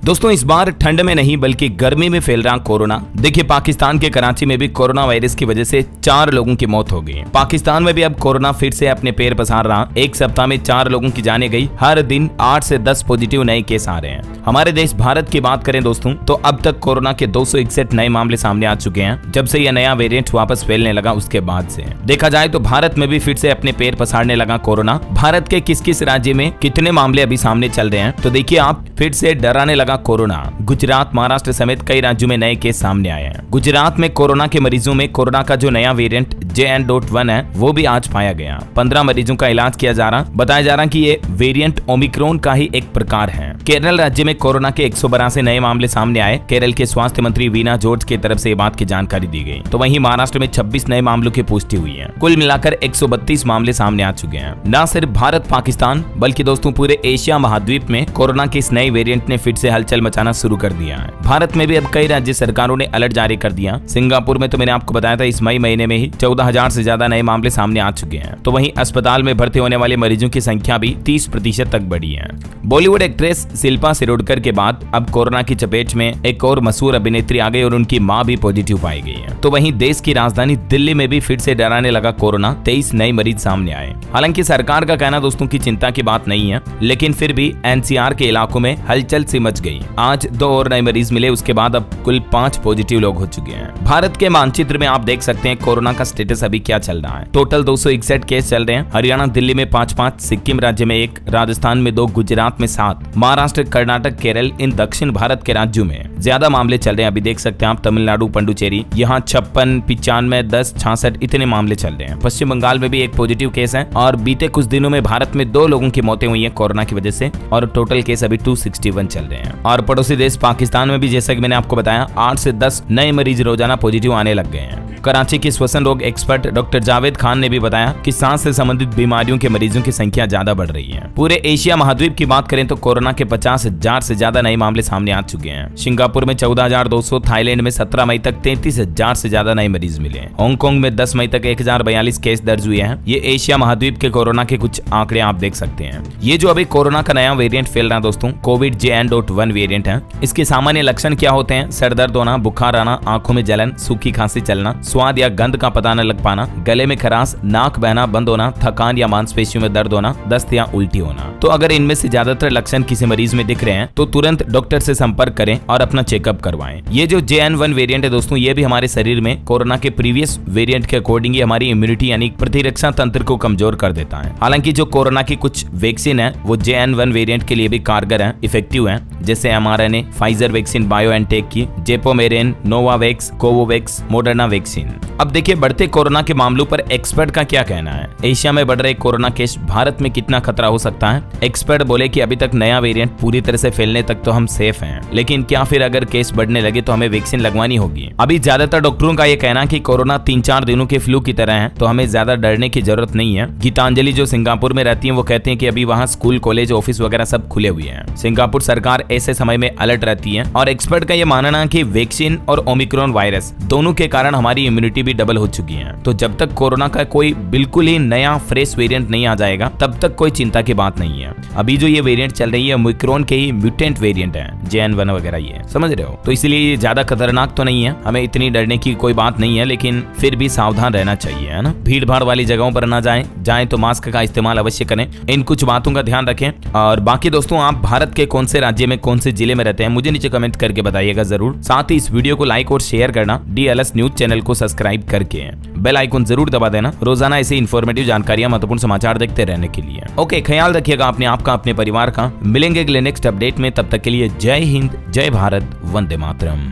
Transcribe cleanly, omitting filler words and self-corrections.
दोस्तों इस बार ठंड में नहीं बल्कि गर्मी में फैल रहा कोरोना। देखिए पाकिस्तान के कराची में भी कोरोना वायरस की वजह से 4 लोगों की मौत हो गई। पाकिस्तान में भी अब कोरोना फिर से अपने पैर पसार रहा। एक सप्ताह में 4 लोगों की जानें गई। हर दिन 8 से 10 पॉजिटिव नए केस आ रहे हैं। हमारे देश भारत की बात करें दोस्तों तो अब तक कोरोना के 261 नए मामले सामने आ चुके हैं। जब से यह नया वेरिएंट वापस फैलने लगा उसके बाद से देखा जाए तो भारत में भी फिर से अपने पैर पसारने लगा कोरोना। भारत के किस किस राज्य में कितने मामले अभी सामने चल रहे हैं तो देखिए आप, फिर से डराने लगा कोरोना। गुजरात, महाराष्ट्र समेत कई राज्यों में नए केस सामने आए हैं। गुजरात में कोरोना के मरीजों में कोरोना का जो नया वेरिएंट JN.1 है वो भी आज पाया गया। 15 मरीजों का इलाज किया जा रहा। बताया जा रहा कि ये वेरिएंट ओमिक्रॉन का ही एक प्रकार है। केरल राज्य में कोरोना के 182 नए मामले सामने आए। केरल के स्वास्थ्य मंत्री वीना जॉर्ज की तरफ से ये बात की जानकारी दी गई। तो वहीं महाराष्ट्र में 26 नए मामलों की पुष्टि हुई है। कुल मिलाकर 132 मामले सामने आ चुके हैं। न सिर्फ भारत पाकिस्तान बल्कि दोस्तों पूरे एशिया महाद्वीप में कोरोना के इस नए वेरिएंट ने फिर से हलचल मचाना शुरू कर दिया है। भारत में भी अब कई राज्य सरकारों ने अलर्ट जारी कर दिया। सिंगापुर में तो मैंने आपको बताया था इस मई महीने में ही 14,000 से ज्यादा नए मामले सामने आ चुके हैं। तो वहीं अस्पताल में भर्ती होने वाले मरीजों की संख्या भी 30% तक बढ़ी है। बॉलीवुड एक्ट्रेस शिल्पा शिरोडकर के बाद अब कोरोना की चपेट में एक और मशहूर अभिनेत्री आ गई और उनकी मां भी पॉजिटिव पाई गई है। तो वहीं देश की राजधानी दिल्ली में भी फिर से डराने लगा कोरोना। 23 नए मरीज सामने आए। हालांकि सरकार का कहना दोस्तों की चिंता की बात नहीं है, लेकिन फिर भी NCR के इलाकों में हलचल सी मच गई। आज 2 और नए मरीज मिले। उसके बाद अब कुल 5 पॉजिटिव लोग हो चुके हैं। भारत के मानचित्र में आप देख सकते हैं कोरोना का स्टेटस अभी क्या चल रहा है। टोटल 261 केस चल रहे हैं। हरियाणा, दिल्ली में 5-5, सिक्किम राज्य में 1, राजस्थान में 2, गुजरात में 7, महाराष्ट्र, कर्नाटक, केरल इन दक्षिण भारत के राज्यों में ज्यादा मामले चल रहे हैं। अभी देख सकते हैं आप तमिलनाडु, पुडुचेरी, यहाँ 56, 95, 10, 66 इतने मामले चल रहे हैं। पश्चिम बंगाल में भी एक पॉजिटिव केस है और बीते कुछ दिनों में भारत में 2 लोगों की मौतें हुई है कोरोना की वजह से और टोटल केस अभी 261 चल रहे हैं। और पड़ोसी देश पाकिस्तान में भी जैसा कि मैंने आपको बताया 8 से 10 नए मरीज रोजाना पॉजिटिव आने लग गए हैं। कराची के श्वसन रोग एक्सपर्ट डॉक्टर जावेद खान ने भी बताया कि सांस से संबंधित बीमारियों के मरीजों की संख्या ज्यादा बढ़ रही है। पूरे एशिया महाद्वीप की बात करें तो कोरोना के 50,000 से ज्यादा नए मामले सामने आ चुके हैं। सिंगापुर में 14,200, थाईलैंड में 17 मई तक 33,000 से ज्यादा नए मरीज मिले। हांगकांग में 10 मई तक 1,042 केस दर्ज हुए हैं। ये एशिया महाद्वीप के कोरोना के कुछ आंकड़े आप देख सकते हैं। ये जो अभी कोरोना का नया वेरिएंट फैल रहा है दोस्तों, कोविड JN.1 वेरिएंट है। इसके सामान्य लक्षण क्या होते हैं? सर दर्द होना, बुखार आना, आंखों में जलन, सूखी खांसी चलना, स्वाद या गंध का पता न लग पाना, गले में खराश, नाक बहना बंद होना, थकान या मांसपेशियों में दर्द होना, दस्त या उल्टी होना। तो अगर इनमें से ज्यादातर लक्षण किसी मरीज में दिख रहे हैं तो तुरंत डॉक्टर से संपर्क करें और अपना चेकअप करवाएं। ये जो JN.1 वेरिएंट है दोस्तों, ये भी हमारे शरीर में कोरोना के प्रीवियस वेरिएंट के अकॉर्डिंग हमारी इम्यूनिटी यानी प्रतिरक्षा तंत्र को कमजोर कर देता है। हालांकि जो कोरोना की कुछ वैक्सीन है वो JN.1 वेरिएंट के लिए भी कारगर है, इफेक्टिव है, जैसे mRNA, फाइजर वैक्सीन, बायोएनटेक की, जेपोमेरेन, नोवावैक्स, कोवोवैक्स, मोडर्ना वैक्सीन। अब देखिए बढ़ते कोरोना के मामलों पर एक्सपर्ट का क्या कहना है। एशिया में बढ़ रहे कोरोना केस भारत में कितना खतरा हो सकता है? एक्सपर्ट बोले कि अभी तक नया वेरिएंट पूरी तरह से फैलने तक तो हम सेफ हैं, लेकिन क्या फिर अगर केस बढ़ने लगे तो हमें वैक्सीन लगवानी होगी। अभी ज्यादातर डॉक्टरों का ये कहना कि कोरोना 3-4 दिनों के फ्लू की तरह है, तो हमें ज्यादा डरने की जरूरत नहीं है। गीतांजलि जो सिंगापुर में रहती है वो कहते हैं कि अभी वहाँ स्कूल, कॉलेज, ऑफिस वगैरह सब खुले हुए हैं। सिंगापुर सरकार ऐसे समय में अलर्ट रहती है और एक्सपर्ट का ये मानना है कि वैक्सीन और ओमिक्रॉन वायरस दोनों के कारण हमारी इम्यूनिटी भी डबल हो चुकी है। तो जब तक कोरोना का कोई बिल्कुल ही नया फ्रेश वेरिएंट नहीं आ जाएगा तब तक कोई चिंता की बात नहीं है। अभी जो ये वेरिएंट चल रही है ओमिक्रॉन के ही म्यूटेंट वेरिएंट है, JN.1 वगैरह, ये समझ रहे हो। तो इसलिए ये ज्यादा खतरनाक तो नहीं है, हमें इतनी डरने की कोई बात नहीं है, लेकिन फिर भी सावधान रहना चाहिए, है ना। भीड़ भाड़ वाली जगहों पर ना जाएं तो मास्क का इस्तेमाल अवश्य करें। इन कुछ बातों का ध्यान रखें। और बाकी दोस्तों आप भारत के कौन से राज्य में, कौन से जिले में रहते हैं मुझे नीचे कमेंट करके बताइएगा जरूर। साथ ही इस वीडियो को लाइक और शेयर करना, DLS न्यूज चैनल को सब्सक्राइब करके बेल आइकन जरूर दबा देना रोजाना ऐसे इन्फॉर्मेटिव जानकारियां, महत्वपूर्ण समाचार देखते रहने के लिए। ओके, ख्याल रखिएगा अपने आप का, अपने परिवार का। मिलेंगे अगले नेक्स्ट अपडेट में, तब तक के लिए जय हिंद, जय भारत, वंदे मातरम।